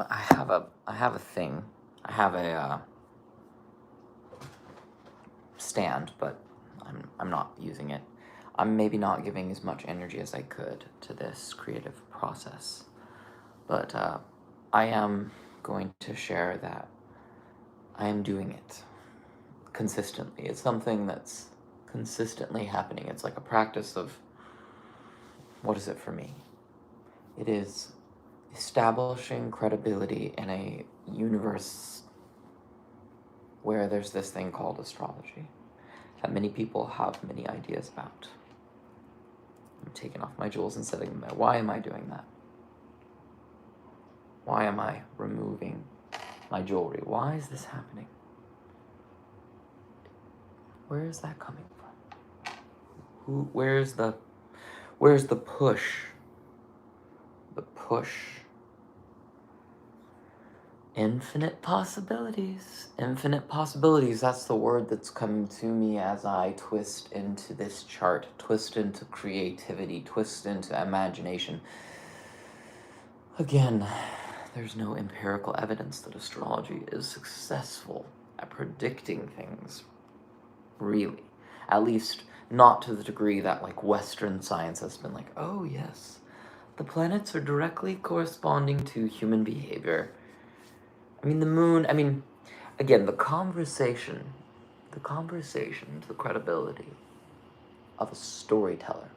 I have a thing. I have a stand, but I'm not using it. I'm maybe not giving as much energy as I could to this creative process, but I am going to share that I am doing it consistently. It's something that's consistently happening. It's like a practice of, what is it for me? It is establishing credibility in a universe where there's this thing called astrology that many people have many ideas about. I'm taking off my jewels and setting them there. Why am I doing that? Why am I removing my jewelry? Why is this happening? Where is that coming from? Where's the push? The push. Infinite possibilities. Infinite possibilities. That's the word that's coming to me as I twist into this chart, twist into creativity, twist into imagination. Again, there's no empirical evidence that astrology is successful at predicting things, really. At least not to the degree that like Western science has been like, oh yes, the planets are directly corresponding to human behavior. I mean, the moon, again, the conversation, the credibility of a storyteller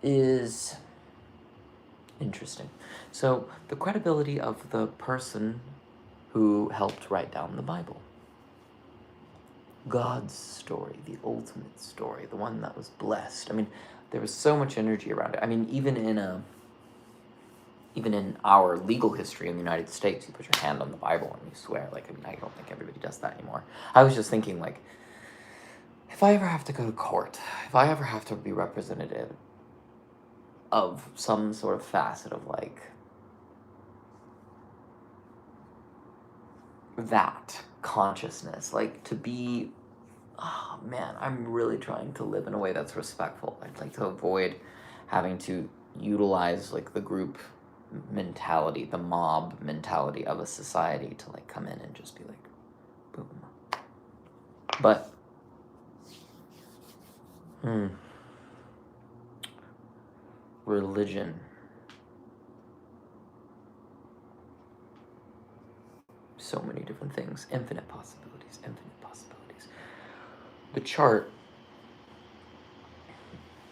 is interesting. So, the credibility of the person who helped write down the Bible. God's story, the ultimate story, the one that was blessed. There was so much energy around it. Even in our legal history in the United States, you put your hand on the Bible and you swear. I don't think everybody does that anymore. I was just thinking, if I ever have to go to court, if I ever have to be representative of some sort of facet of, that consciousness, to be, oh man, I'm really trying to live in a way that's respectful. I'd like to avoid having to utilize, the group mentality, the mob mentality of a society to come in and just be boom. But religion, so many different things, infinite possibilities. The chart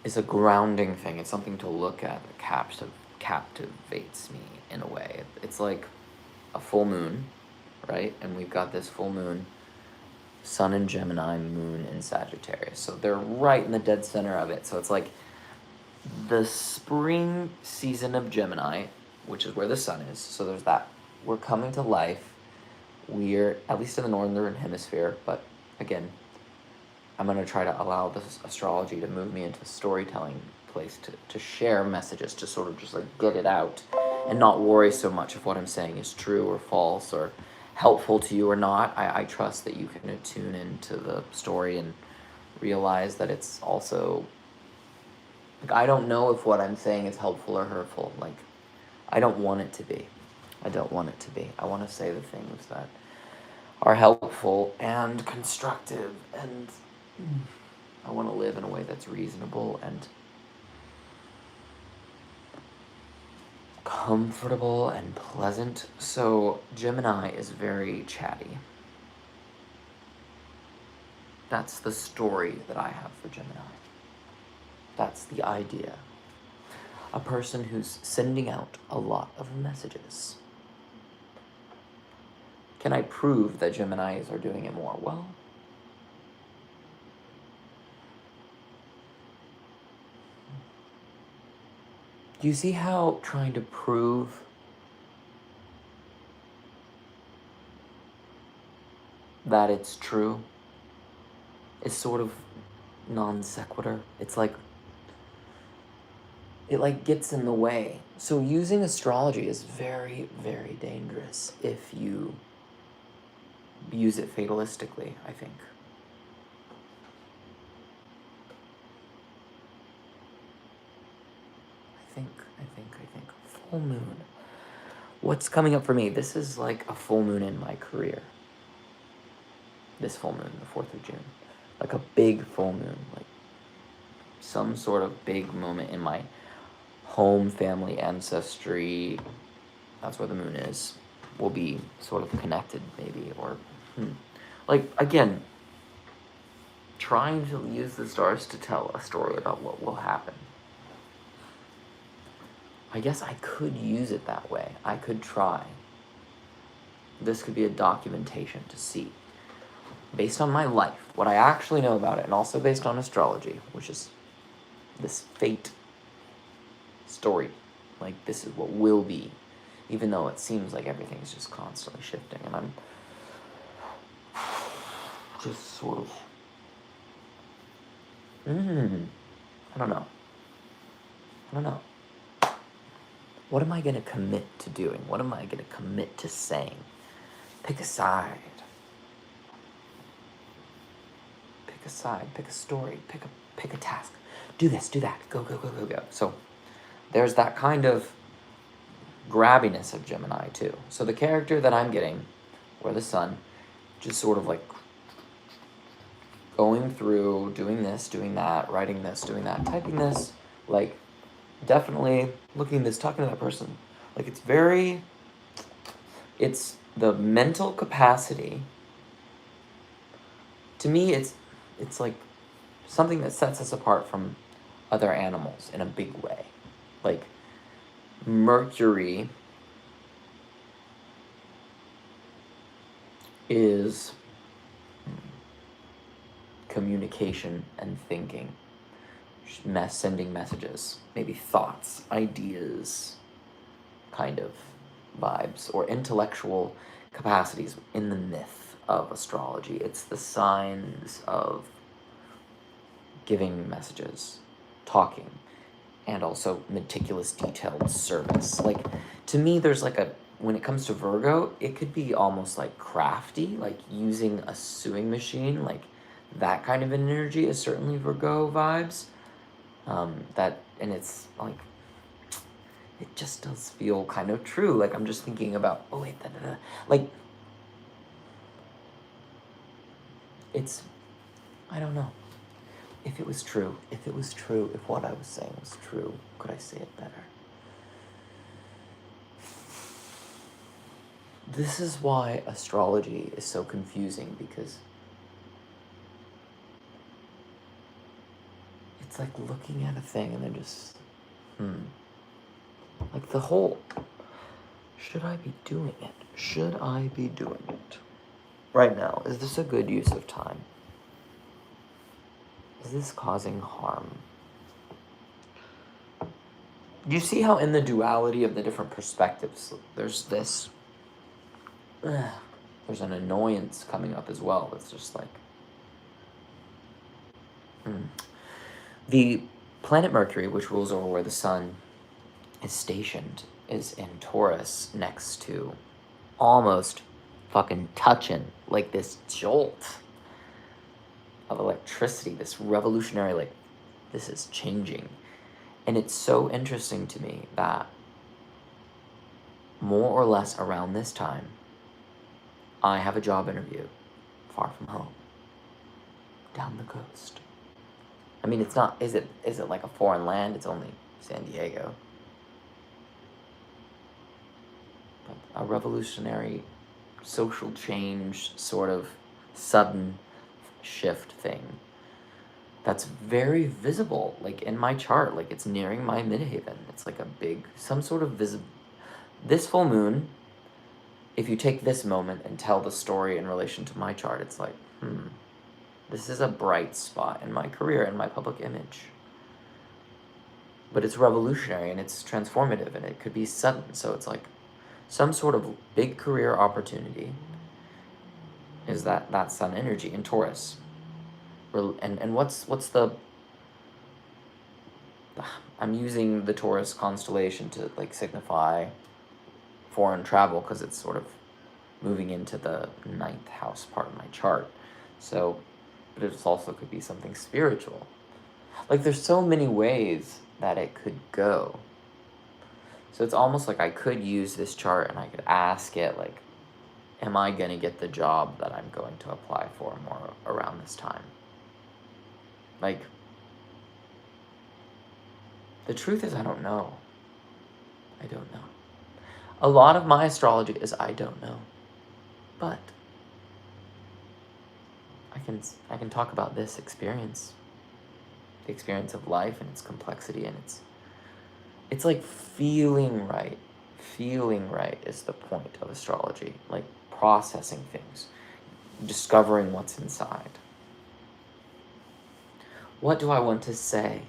is a grounding thing. It's something to look at that captivates me in a way. It's like a full moon, right? And we've got this full moon, sun in Gemini, moon in Sagittarius. So they're right in the dead center of it. So it's like the spring season of Gemini, which is where the sun is. So there's that. We're coming to life. We're, at least in the northern hemisphere, but again, I'm going to try to allow this astrology to move me into a storytelling place to share messages, to sort of just get it out and not worry so much if what I'm saying is true or false or helpful to you or not. I trust that you can attune into the story and realize that it's also, I don't know if what I'm saying is helpful or hurtful. I don't want it to be. I want to say the things that are helpful and constructive, and I want to live in a way that's reasonable and comfortable and pleasant. So Gemini is very chatty. That's the story that I have for Gemini. That's the idea. A person who's sending out a lot of messages. Can I prove that Geminis are doing it more? Well, do you see how trying to prove that it's true is sort of non sequitur? It's it gets in the way. So using astrology is very, very dangerous if you use it fatalistically, I think. I think. Full moon. what's coming up for me? This is like a full moon in my career. This full moon, the 4th of June. Like a big full moon. Like some sort of big moment in my home, family, ancestry. That's where the moon is. Will be sort of connected, maybe. Or, like, again, trying to use the stars to tell a story about what will happen. I guess I could use it that way. I could try. This could be a documentation to see. Based on my life, what I actually know about it, and also based on astrology, which is this fate story. Like, this is what will be. Even though it seems like everything is just constantly shifting. And I'm just sort of... I don't know. What am I going to commit to doing? What am I going to commit to saying? Pick a side. Pick a side. Pick a story. Pick a task. Do this, do that. Go. So there's that kind of grabbiness of Gemini too. So the character that I'm getting, or the sun, just sort of like going through, doing this, doing that, writing this, doing that, typing this, like definitely looking at this, talking to that person. Like it's the mental capacity. To me, it's like something that sets us apart from other animals in a big way. Like Mercury is communication and thinking, sending messages, maybe thoughts, ideas, kind of vibes, or intellectual capacities in the myth of astrology. It's the signs of giving messages, talking, and also meticulous, detailed service. Like, to me, there's like when it comes to Virgo, it could be almost like crafty, like using a sewing machine, like that kind of an energy is certainly Virgo vibes. And it's like, it just does feel kind of true. Like, I'm just thinking about, like, it's, I don't know. If it was true, if what I was saying was true, could I say it better? This is why astrology is so confusing, because it's like looking at a thing and then just, like the whole, should I be doing it? Should I be doing it? Right now, is this a good use of time? Is this causing harm? You see how in the duality of the different perspectives, there's this, there's an annoyance coming up as well. It's just like, the planet Mercury, which rules over where the sun is stationed, is in Taurus, next to, almost fucking touching, like this jolt of electricity, this revolutionary, like, this is changing. And it's so interesting to me that more or less around this time, I have a job interview far from home, down the coast. I mean, it's not, is it like a foreign land? It's only San Diego. But a revolutionary social change, sort of sudden shift thing that's very visible, like in my chart. Like, it's nearing my midheaven. It's like a big, some sort of this full moon, if you take this moment and tell the story in relation to my chart, it's like, this is a bright spot in my career and my public image. But it's revolutionary and it's transformative and it could be sudden. So it's like some sort of big career opportunity is that sun energy in Taurus. And what's the, I'm using the Taurus constellation to like signify foreign travel, because it's sort of moving into the 9th house part of my chart. So, but it also could be something spiritual. Like, there's so many ways that it could go. So it's almost like I could use this chart and I could ask it, like, am I going to get the job that I'm going to apply for more around this time? Like, the truth is I don't know. I don't know. A lot of my astrology is I don't know. But I can talk about this experience. The experience of life and its complexity, and it's like feeling right. Feeling right is the point of astrology. Like processing things, discovering what's inside. What do I want to say?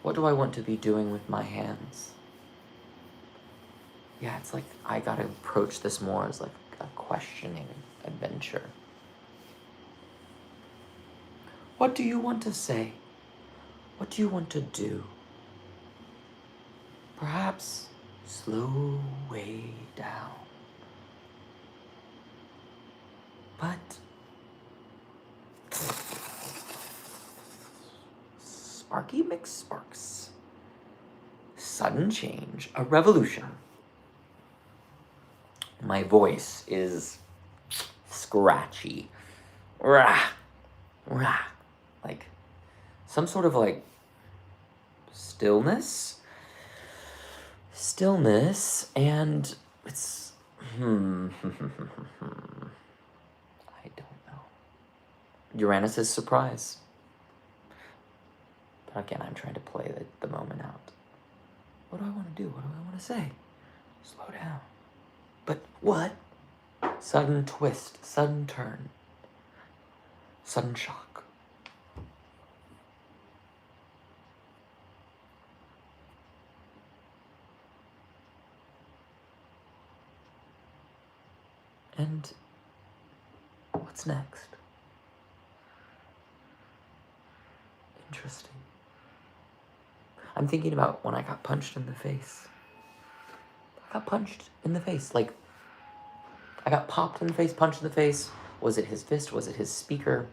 What do I want to be doing with my hands? Yeah, it's like I gotta approach this more as like a questioning adventure. What do you want to say? What do you want to do? Perhaps slow way down. But sparky McSparks. Sudden change, a revolution. My voice is scratchy. Rah, rah. Like some sort of like stillness, and it's I don't know. Uranus is surprise. But again, I'm trying to play the moment out. What do I want to do? What do I want to say? Slow down. But what? Sudden twist, sudden turn, sudden shock. And what's next? Interesting. I'm thinking about when I got punched in the face. I got punched in the face. Like, I got popped in the face, punched in the face. Was it his fist? Was it his speaker?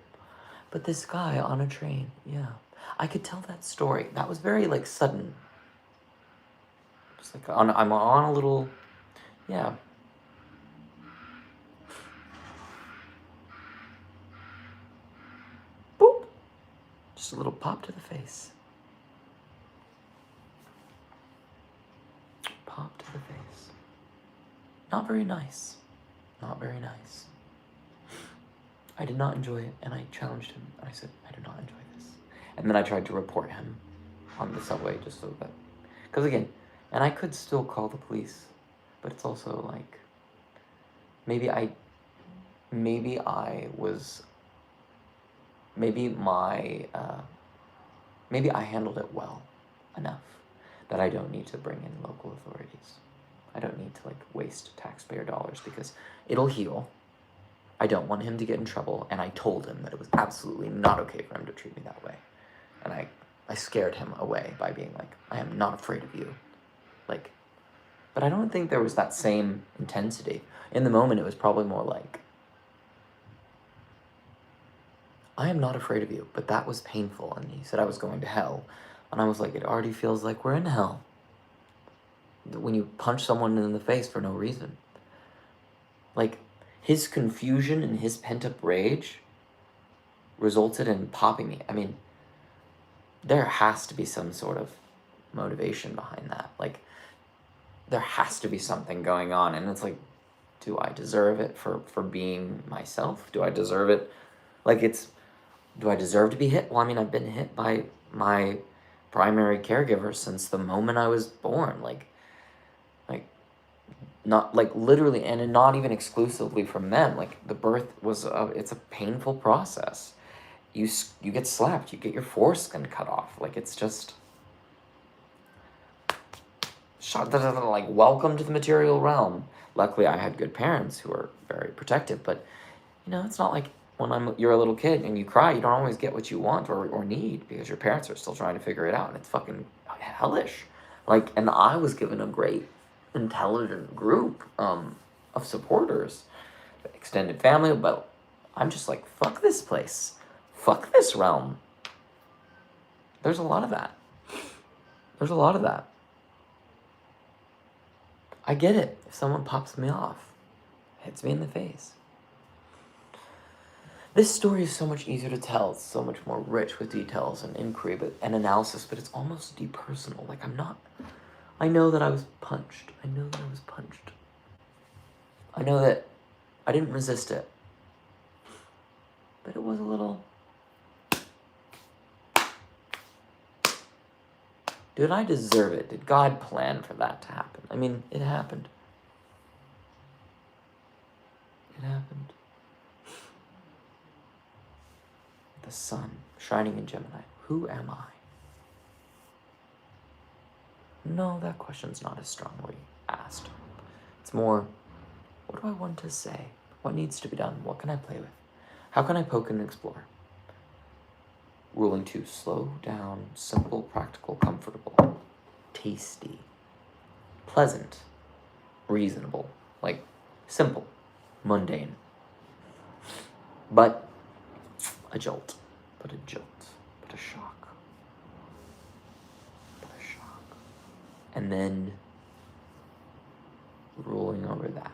But this guy on a train, yeah. I could tell that story. That was very, like, sudden. Just like, I'm on a little, yeah. Boop. Just a little pop to the face. Pop to the face. Not very nice. Not very nice. I did not enjoy it, and I challenged him. I said, I do not enjoy this. And then I tried to report him on the subway just so that... Because again, and I could still call the police, but it's also like... Maybe I handled it well enough that I don't need to bring in local authorities. I don't need to like waste taxpayer dollars because it'll heal. I don't want him to get in trouble, and I told him that it was absolutely not okay for him to treat me that way. And I scared him away by being like, I am not afraid of you. Like, but I don't think there was that same intensity. In the moment, it was probably more like, I am not afraid of you, but that was painful. And he said I was going to hell. And I was like, it already feels like we're in hell. When you punch someone in the face for no reason. Like, his confusion and his pent-up rage resulted in popping me. I mean, there has to be some sort of motivation behind that. Like, there has to be something going on. And it's like, do I deserve it for being myself? Do I deserve it? Like, do I deserve to be hit? Well, I mean, I've been hit by my primary caregiver since the moment I was born. Like, not like literally, and not even exclusively from them. Like, the birth was it's a painful process. You get slapped, you get your foreskin cut off. Like, it's just like, welcome to the material realm. Luckily, I had good parents who were very protective, but you know, it's not like when you're a little kid and you cry, you don't always get what you want or need because your parents are still trying to figure it out, and it's fucking hellish. Like, and I was given a great intelligent group of supporters, extended family, but I'm just like, fuck this place, fuck this realm. There's a lot of that. I get it. If someone pops me off, hits me in the face. This story is so much easier to tell. It's so much more rich with details and inquiry and analysis, but it's almost depersonal. Like, I know that I was punched. I know that I was punched. I know that I didn't resist it. But it was a little... Did I deserve it? Did God plan for that to happen? I mean, it happened. It happened. The sun shining in Gemini. Who am I? No, that question's not as strongly asked. It's more, what do I want to say? What needs to be done? What can I play with? How can I poke and explore? Ruling 2, slow down, simple, practical, comfortable, tasty, pleasant, reasonable, like simple, mundane, but a jolt, but a shock, and then ruling over that.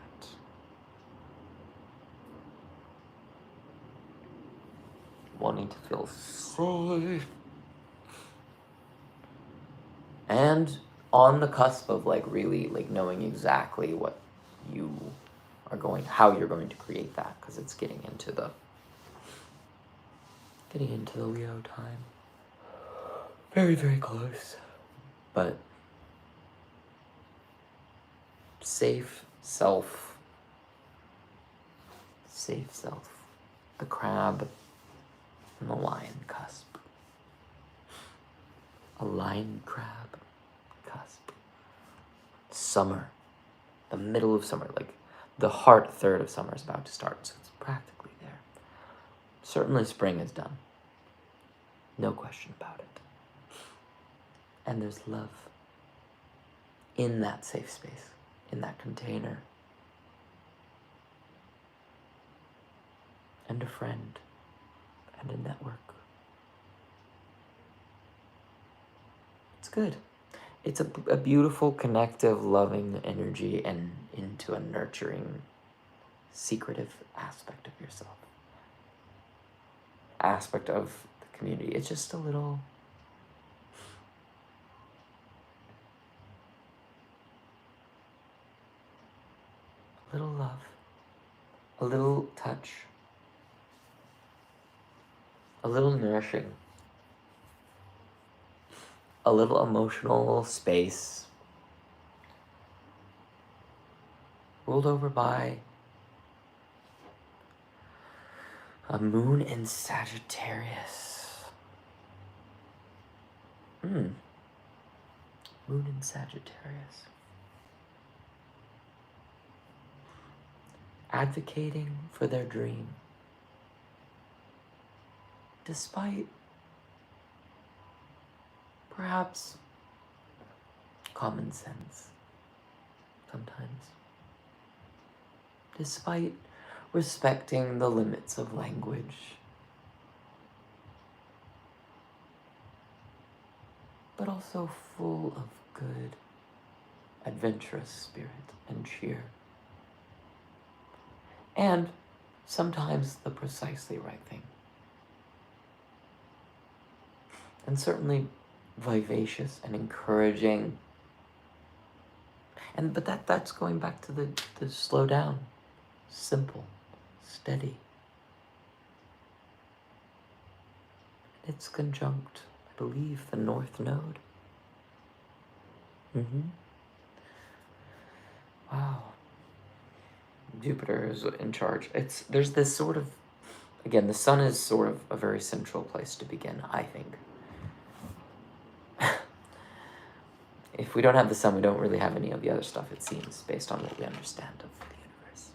Wanting to feel safe. And on the cusp of like really like knowing exactly what you are how you're going to create that, because it's getting into the Leo time. Very, very close. But safe self. The crab and the lion cusp. A lion crab cusp. Summer. The middle of summer. Like the heart third of summer is about to start, so it's practically there. Certainly spring is done. No question about it. And there's love in that safe space, in that container. And a friend, and a network. It's good. It's a beautiful, connective, loving energy and into a nurturing, secretive aspect of yourself. Aspect of the community. It's just a little... love. A little touch. A little nourishing. A little emotional space. Ruled over by a moon in Sagittarius. Moon in Sagittarius. Advocating for their dream. Despite perhaps common sense sometimes. Despite respecting the limits of language. But also full of good, adventurous spirit and cheer. And sometimes the precisely right thing. And certainly vivacious and encouraging. But that's going back to the slow down. Simple. Steady. It's conjunct, I believe, the North Node. Wow. Jupiter is in charge. There's this sort of, again, the sun is sort of a very central place to begin, I think. If we don't have the sun, we don't really have any of the other stuff, it seems, based on what we understand of the universe.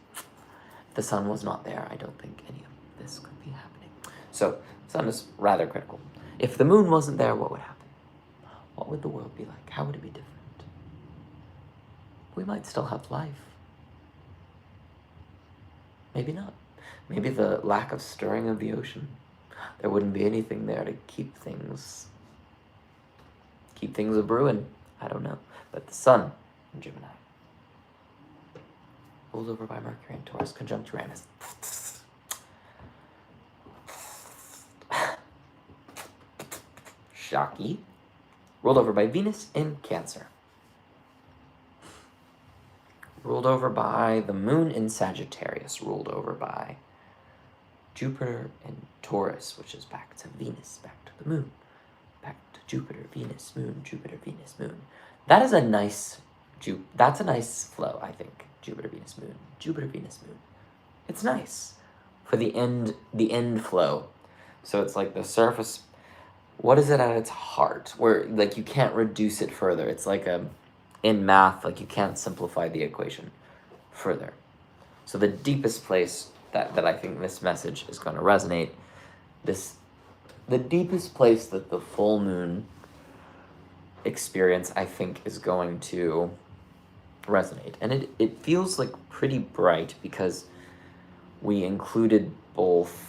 If the sun was not there, I don't think any of this could be happening. So, the sun is rather critical. If the moon wasn't there, what would happen? What would the world be like? How would it be different? We might still have life. Maybe not. Maybe the lack of stirring of the ocean. There wouldn't be anything there to keep things a-brewing. I don't know. But the sun in Gemini. ruled over by Mercury and Taurus, conjunct Uranus. Shocky. Ruled over by Venus in Cancer. Ruled over by the moon in Sagittarius. Ruled over by Jupiter in Taurus, which is back to Venus, back to the moon. Back to Jupiter, Venus, moon, Jupiter, Venus, moon. That is a nice, that's a nice flow, I think. Jupiter, Venus, moon, Jupiter, Venus, moon. It's nice for the end flow. So it's like the surface. What is it at its heart? Where like you can't reduce it further. It's like in math, like you can't simplify the equation further. So the deepest place that I think this message is going to resonate, the deepest place that the full moon experience, I think, is going to resonate. And it feels like pretty bright because we included both.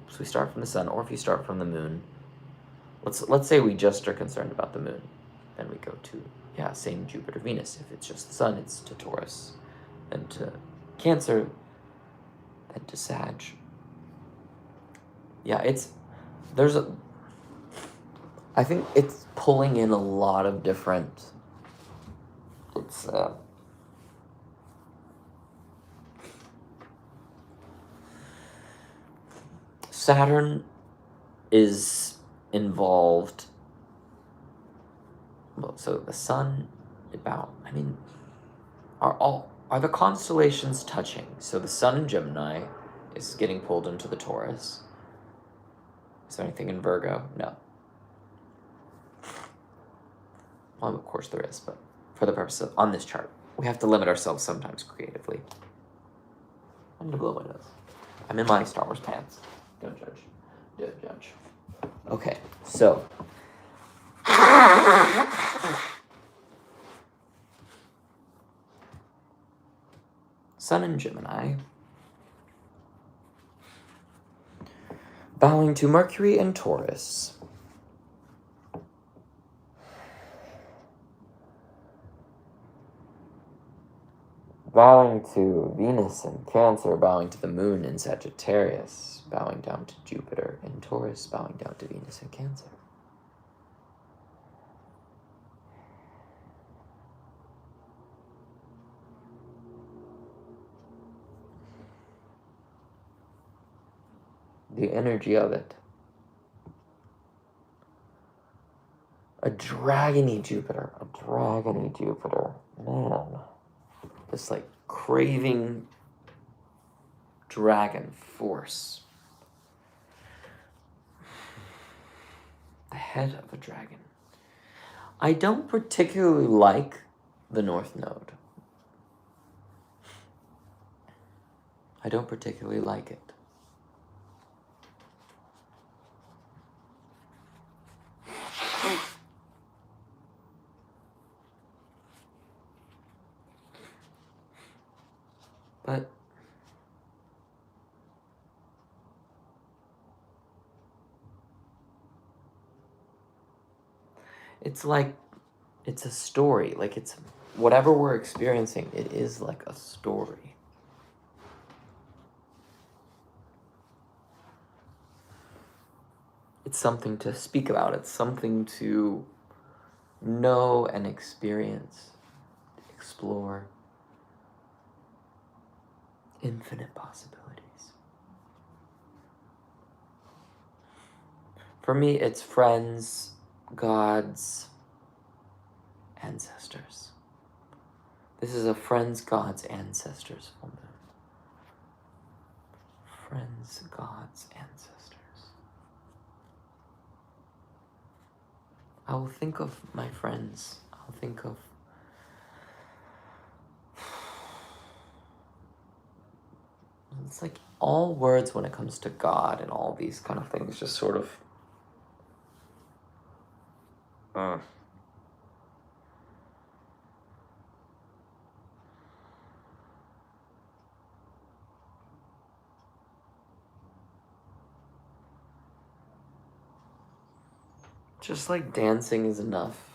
So we start from the sun, or if you start from the moon, let's say we just are concerned about the moon, then we go to same Jupiter Venus. If it's just the sun, it's to Taurus, then to Cancer, then to Sag. I think it's pulling in a lot of different. Saturn is involved. Well, so the sun, are the constellations touching? So the sun in Gemini is getting pulled into the Taurus. Is there anything in Virgo? No. Well, of course there is, but for the purpose of on this chart, we have to limit ourselves sometimes creatively. I'm gonna blow my nose. I'm in my Star Wars pants. Don't judge. Don't judge. Okay, so Sun in Gemini, bowing to Mercury in Taurus, bowing to Venus in Cancer, bowing to the moon in Sagittarius, bowing down to Jupiter in Taurus, bowing down to Venus in Cancer. The energy of it. A dragony Jupiter. Man. This like craving dragon force. The head of a dragon. I don't particularly like the North Node. I don't particularly like it. But it's like, it's a story. Like it's, whatever we're experiencing, it is like a story. It's something to speak about. It's something to know and experience, explore. Infinite possibilities. For me, it's friends, gods, ancestors. This is a friends, gods, ancestors full moon. Friends, gods, ancestors. I will think of my friends. I'll think of it's like all words when it comes to God and all these kind of things just sort of just like dancing is enough.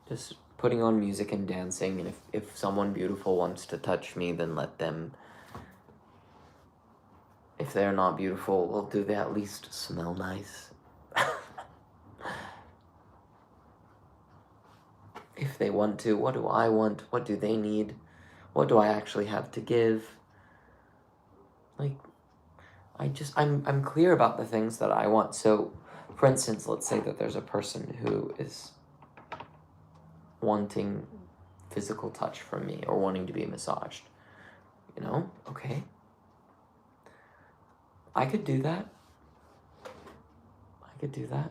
Just putting on music and dancing, and if someone beautiful wants to touch me, then let them. If they're not beautiful, well, do they at least smell nice? If they want to, what do I want? What do they need? What do I actually have to give? Like, I'm clear about the things that I want. So, for instance, let's say that there's a person who is wanting physical touch from me or wanting to be massaged. You know? Okay. I could do that. I could do that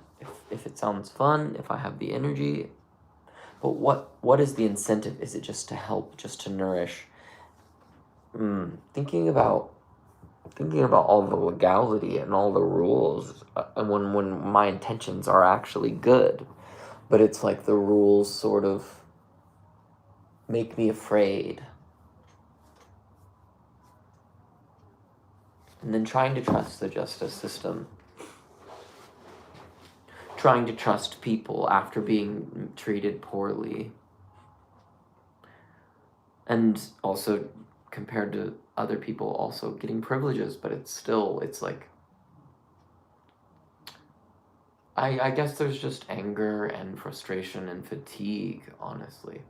if it sounds fun, if I have the energy. But what is the incentive? Is it just to help, just to nourish? Thinking about all the legality and all the rules, and when my intentions are actually good, but it's like the rules sort of make me afraid. And then trying to trust the justice system. Trying to trust people after being treated poorly. And also compared to other people also getting privileges, but it's like, I guess there's just anger and frustration and fatigue, honestly.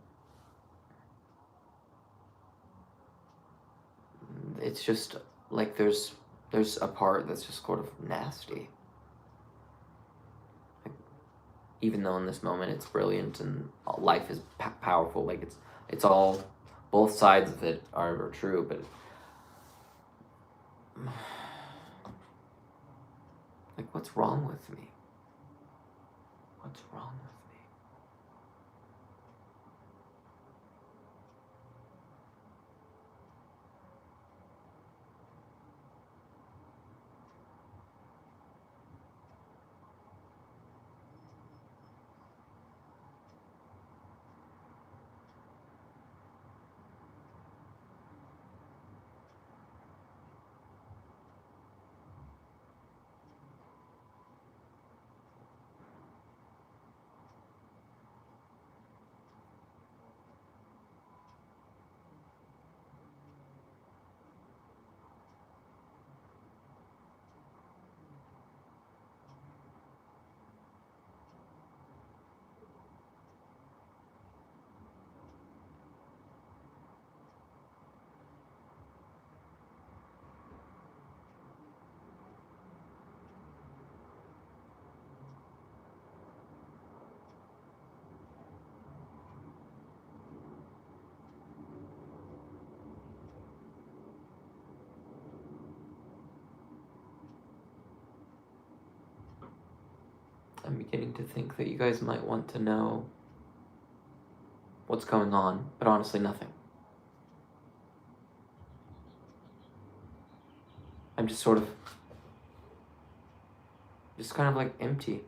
It's just like there's a part that's just sort of nasty. Like, even though in this moment it's brilliant and life is powerful, like it's all, both sides of it are true, but like, what's wrong with me? What's wrong with me? I'm beginning to think that you guys might want to know what's going on, but honestly, nothing. I'm just sort of, just kind of like empty.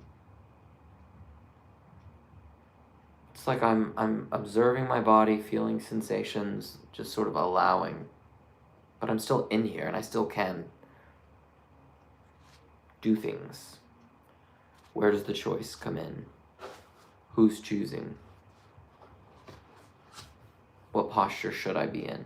It's like I'm observing my body, feeling sensations, just sort of allowing. But I'm still in here and I still can do things. Where does the choice come in? Who's choosing? What posture should I be in?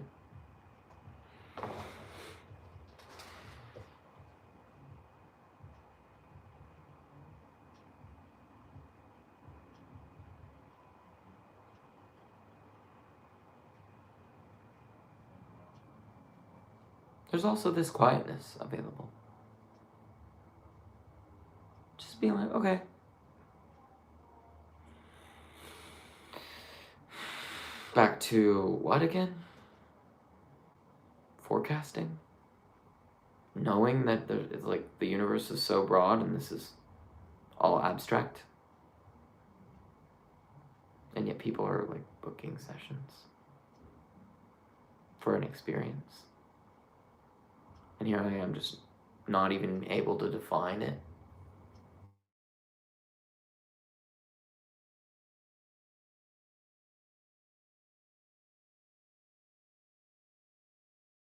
There's also this quietness available. Just being like, okay. Back to what again? Forecasting? Knowing that it's like the universe is so broad and this is all abstract. And yet people are like booking sessions for an experience. And here I am just not even able to define it.